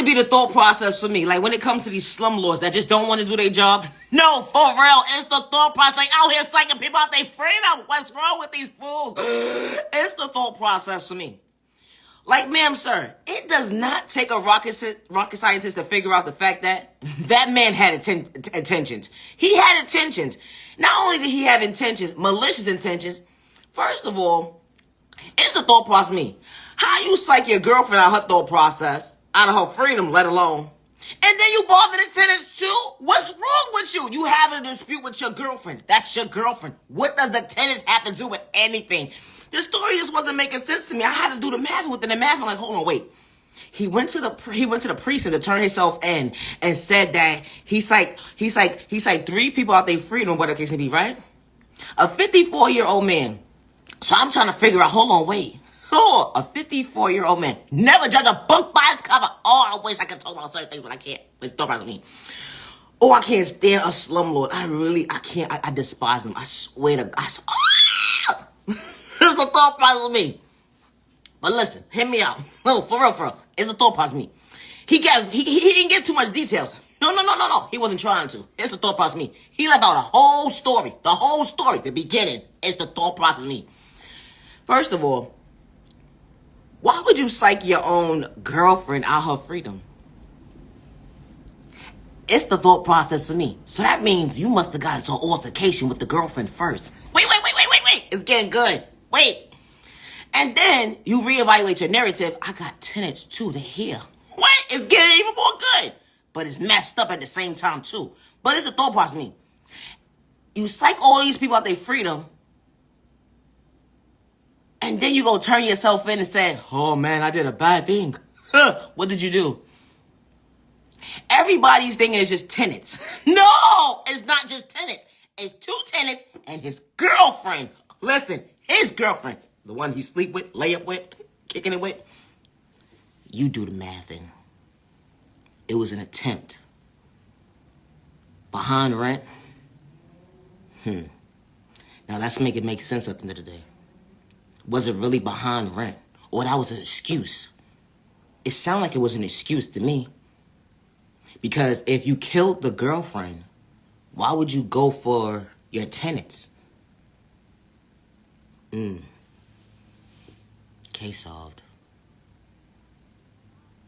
really be the thought process for me. Like when it comes to these slumlords that just don't want to do their job. No, for real. It's the thought process. Like out here psyching people out their freedom. What's wrong with these fools? It's the thought process for me. Like, ma'am, sir, it does not take a rocket scientist to figure out the fact that that man had intentions. He had intentions. Not only did he have intentions, malicious intentions. First of all, it's the thought process me. How you psych your girlfriend out of her thought process, out of her freedom, let alone. And then you bother the tenants too? What's wrong with you? You having a dispute with your girlfriend. That's your girlfriend. What does the tenants have to do with anything? The story just wasn't making sense to me. I had to do the math within the math. I'm like, hold on, wait. He went to the precinct to turn himself in and said that he's like 3 people out there freedom, whatever the case may be, right? A 54-year-old man. So I'm trying to figure out, hold on, wait. Oh, a 54-year-old man. Never judge a book by its cover. Oh, I wish I could talk about certain things, but I can't. Let's talk about me. Oh, I can't stand a slumlord. I can't. I despise him. I swear to God. It's the thought process of me. But listen, hear me out. No, for real. It's the thought process of me. He didn't get too much details. No. He wasn't trying to. It's the thought process of me. He left out a whole story. The whole story. The beginning. It's the thought process of me. First of all, why would you psych your own girlfriend out her freedom? It's the thought process of me. So that means you must have gotten into an altercation with the girlfriend first. Wait. It's getting good. Wait. And then you reevaluate your narrative. I got tenants too. They're here. What? It's getting even more good. But it's messed up at the same time too. But it's the thought process of me. You psych all these people out their freedom. And then you go turn yourself in and say, oh man, I did a bad thing. What did you do? Everybody's thinking it's just tenants. No, it's not just tenants. It's 2 tenants and his girlfriend. Listen, his girlfriend. The one he sleep with, lay up with, kicking it with. You do the math in. It was an attempt. Behind rent. Now let's make it make sense at the end of the day. Was it really behind rent? Or that was an excuse? It sounded like it was an excuse to me. Because if you killed the girlfriend, why would you go for your tenants? Case solved.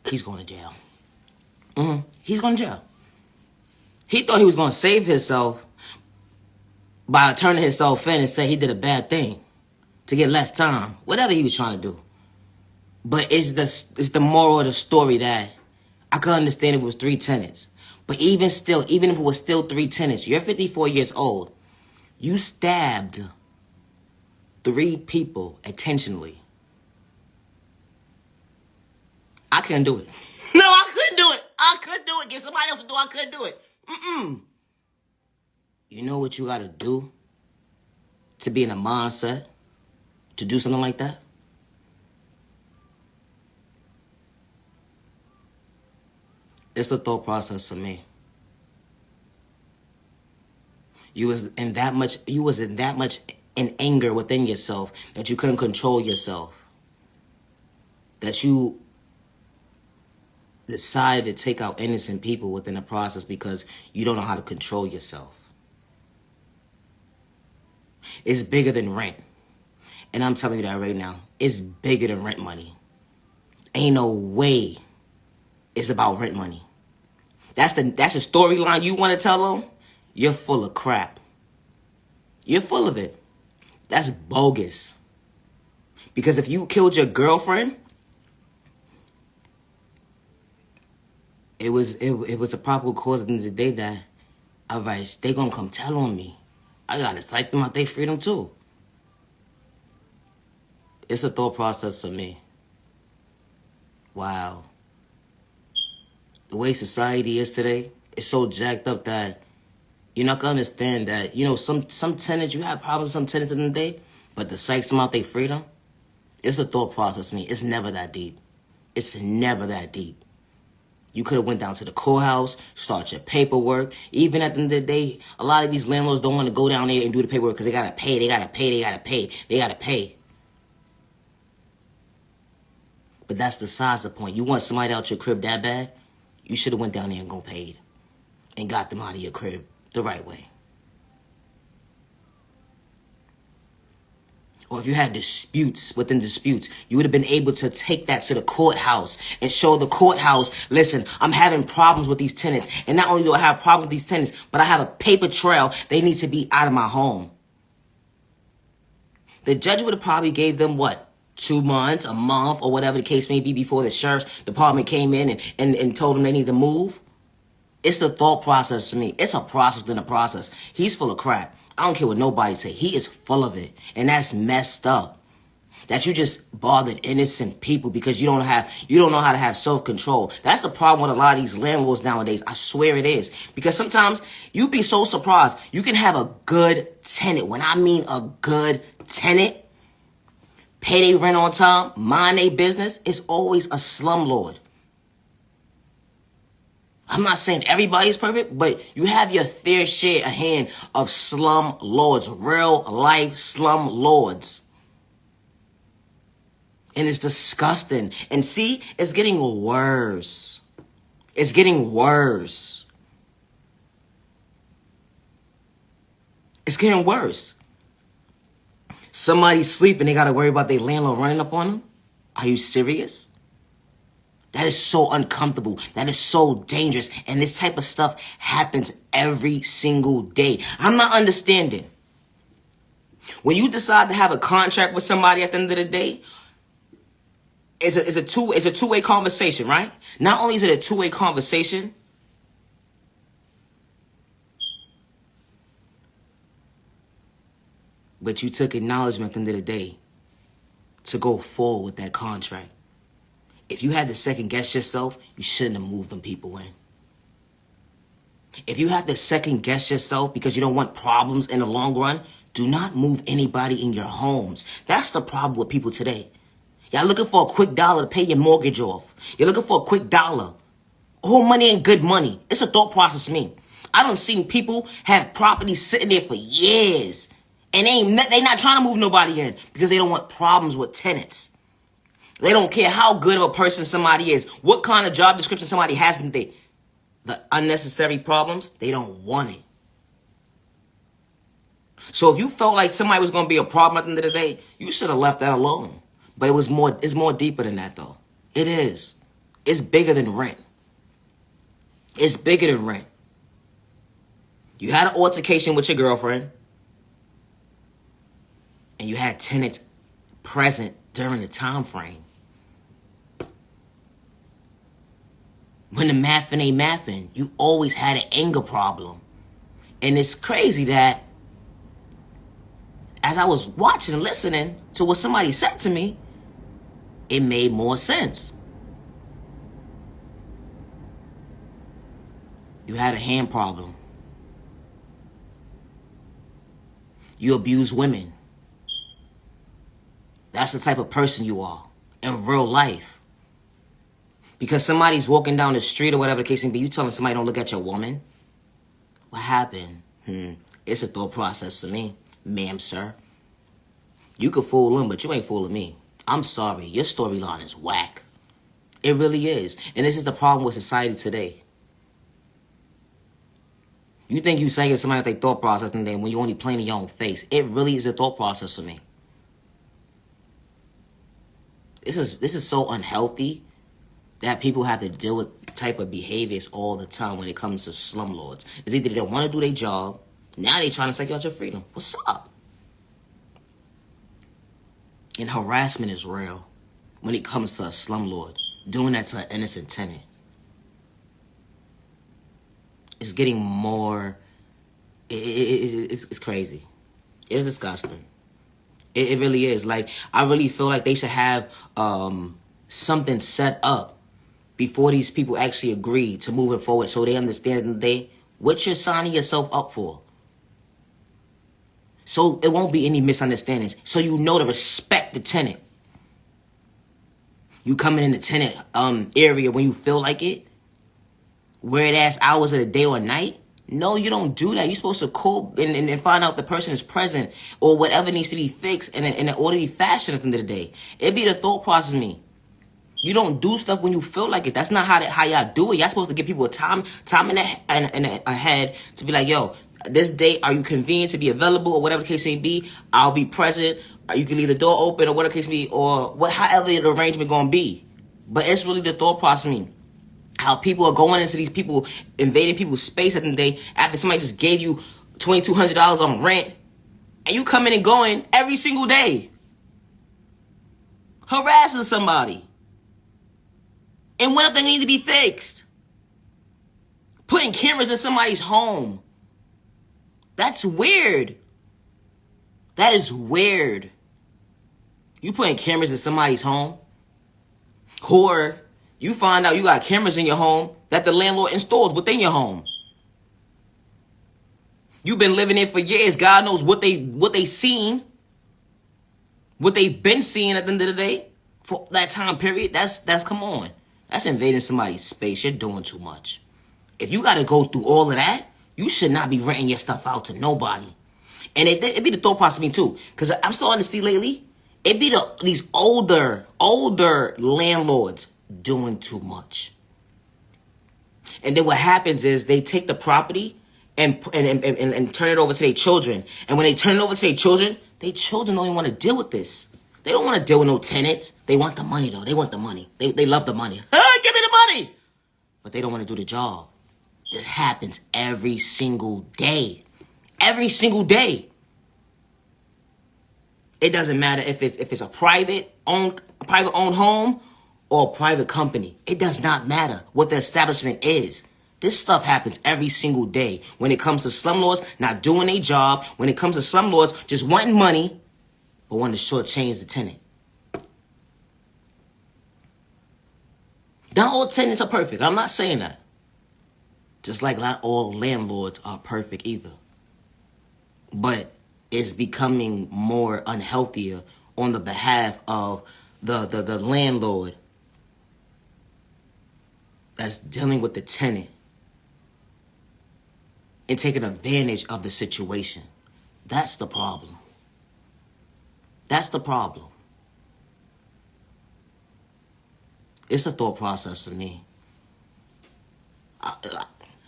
He's going to jail. He's going to jail. He thought he was going to save himself by turning himself in and say he did a bad thing to get less time. Whatever he was trying to do. But it's the moral of the story that I could understand if it was 3 tenants. But even if it was still 3 tenants, you're 54 years old. You stabbed 3 people intentionally. I couldn't do it. No, I couldn't do it. I couldn't do it. Get somebody else to do it. I couldn't do it. You know what you gotta do to be in a mindset to do something like that? It's the thought process for me. You was in that much in anger within yourself that you couldn't control yourself. That you decided to take out innocent people within the process because you don't know how to control yourself. It's bigger than rent. And I'm telling you that right now. It's bigger than rent money. Ain't no way it's about rent money. That's the storyline you want to tell them? You're full of crap. You're full of it. That's bogus. Because if you killed your girlfriend, it was a probable cause at the end of the day that, all right, they gonna come tell on me. I gotta psych them out their freedom too. It's a thought process for me. Wow. The way society is today, it's so jacked up that you're not gonna understand that, some tenants, you have problems with some tenants in the day, but to psych them out their freedom, it's a thought process for me. It's never that deep. It's never that deep. You could have went down to the courthouse, start your paperwork. Even at the end of the day, a lot of these landlords don't want to go down there and do the paperwork because they gotta pay. But that's the size of the point. You want somebody out your crib that bad? You should have went down there and go paid and got them out of your crib the right way. Or if you had disputes within disputes, you would have been able to take that to the courthouse and show the courthouse, listen, I'm having problems with these tenants. And not only do I have problems with these tenants, but I have a paper trail. They need to be out of my home. The judge would have probably gave them what? 2 months, a month, or whatever the case may be before the sheriff's department came in and told them they need to move. It's the thought process to me. It's a process within a process. He's full of crap. I don't care what nobody say. He is full of it. And that's messed up. That you just bothered innocent people because you don't know how to have self-control. That's the problem with a lot of these landlords nowadays. I swear it is. Because sometimes you'd be so surprised. You can have a good tenant. When I mean a good tenant, pay their rent on time, mind their business, it's always a slumlord. I'm not saying everybody's perfect, but you have your fair share a hand of slum lords, real life slum lords. And it's disgusting. And see, it's getting worse. It's getting worse. It's getting worse. Somebody's sleeping, they got to worry about their landlord running up on them? Are you serious? That is so uncomfortable. That is so dangerous. And this type of stuff happens every single day. I'm not understanding. When you decide to have a contract with somebody at the end of the day, it's a two-way conversation, right? Not only is it a two-way conversation, but you took acknowledgement at the end of the day to go forward with that contract. If you had to second guess yourself, you shouldn't have moved them people in. If you have to second guess yourself because you don't want problems in the long run, do not move anybody in your homes. That's the problem with people today. Y'all looking for a quick dollar to pay your mortgage off. You're looking for a quick dollar. All money ain't good money. It's a thought process to me. I done seen people have properties sitting there for years. And they not trying to move nobody in because they don't want problems with tenants. They don't care how good of a person somebody is, what kind of job description somebody has, and the unnecessary problems, they don't want it. So if you felt like somebody was going to be a problem at the end of the day, you should have left that alone. But it's more deeper than that, though. It is. It's bigger than rent. It's bigger than rent. You had an altercation with your girlfriend, and you had tenants present during the time frame. When the mathing ain't mathing, you always had an anger problem. And it's crazy that as I was watching and listening to what somebody said to me, it made more sense. You had a hand problem. You abuse women. That's the type of person you are in real life. Because somebody's walking down the street or whatever the case may be, you telling somebody don't look at your woman? What happened? It's a thought process to me, ma'am, sir. You could fool them, but you ain't fooling me. I'm sorry. Your storyline is whack. It really is. And this is the problem with society today. You think you saying somebody with their thought process and then when you only playing in your own face. It really is a thought process for me. This is so unhealthy that people have to deal with type of behaviors all the time when it comes to slumlords. It's either they don't want to do their job, now they trying to take you out your freedom. What's up? And harassment is real when it comes to a slumlord. Doing that to an innocent tenant. It's getting more... It's crazy. It's disgusting. It really is. Like, I really feel like they should have something set up before these people actually agree to moving forward so they understand what you're signing yourself up for. So it won't be any misunderstandings. So you know to respect the tenant. You coming in the tenant area when you feel like it. Weird ass hours of the day or night. No, you don't do that. You're supposed to call and find out if the person is present or whatever needs to be fixed in an orderly fashion at the end of the day. It be the thought process of me. You don't do stuff when you feel like it. That's not how y'all do it. Y'all supposed to give people a time ahead to be like, yo, this date, are you convenient to be available or whatever the case may be? I'll be present. You can leave the door open or whatever the case may be, or however the arrangement gonna be. But it's really the thought process. I mean, how people are going into these people, invading people's space at the end of the day after somebody just gave you $2,200 on rent, and you coming and going every single day, harassing somebody. And what if they need to be fixed? Putting cameras in somebody's home. That's weird. That is weird. You putting cameras in somebody's home? Or you find out you got cameras in your home that the landlord installed within your home. You've been living there for years. God knows what they seen. What they've been seeing at the end of the day. For that time period. That's come on. That's invading somebody's space. You're doing too much. If you got to go through all of that, you should not be renting your stuff out to nobody. And it be the thought process of me too. Because I'm starting to see lately, it be these older landlords doing too much. And then what happens is they take the property and turn it over to their children. And when they turn it over to their children don't even want to deal with this. They don't want to deal with no tenants. They want the money, though. They want the money. They love the money. Give me the money. But they don't want to do the job. This happens every single day. Every single day. It doesn't matter if it's a private owned home or a private company. It does not matter what the establishment is. This stuff happens every single day. When it comes to slumlords not doing their job, when it comes to slumlords just wanting money, but wanting to shortchange the tenant. Not all tenants are perfect. I'm not saying that. Just like not all landlords are perfect either. But it's becoming more unhealthier on the behalf of the landlord that's dealing with the tenant and taking advantage of the situation. That's the problem. That's the problem. It's a thought process to me.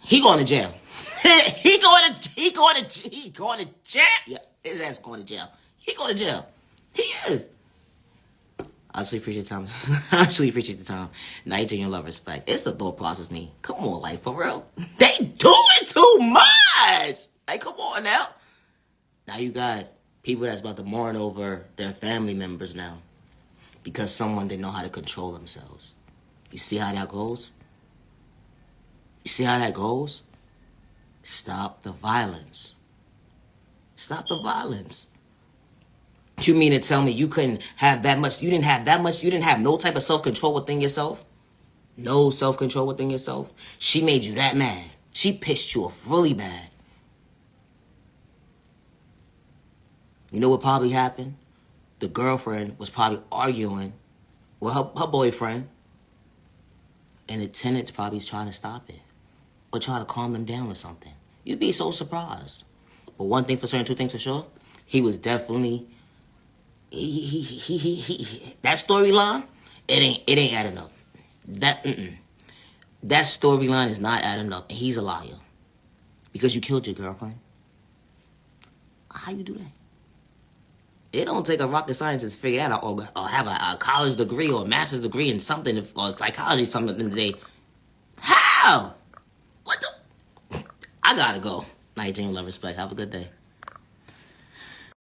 He going to jail. he going to jail. Yeah, his ass going to jail. He going to jail. He is. I actually appreciate the time. Now you genuine love, respect. It's the thought process me. Come on, like, for real. They doing too much. Like, come on now. Now you got people that's about to mourn over their family members now because someone didn't know how to control themselves. You see how that goes? You see how that goes? Stop the violence. Stop the violence. You mean to tell me you couldn't have that much, you didn't have no type of self-control within yourself? No self-control within yourself? She made you that mad. She pissed you off really bad. You know what probably happened? The girlfriend was probably arguing with her boyfriend, and the tenant's probably trying to stop it or try to calm them down or something. You'd be so surprised. But one thing for certain, two things for sure, he was definitely... that storyline, it ain't adding up. That storyline is not adding up, and he's a liar because you killed your girlfriend. How you do that? It don't take a rocket scientist to figure that out, or have a college degree or a master's degree in something, or psychology, something in the day. How? What the? I gotta go. Night, Jane, love, respect. Have a good day.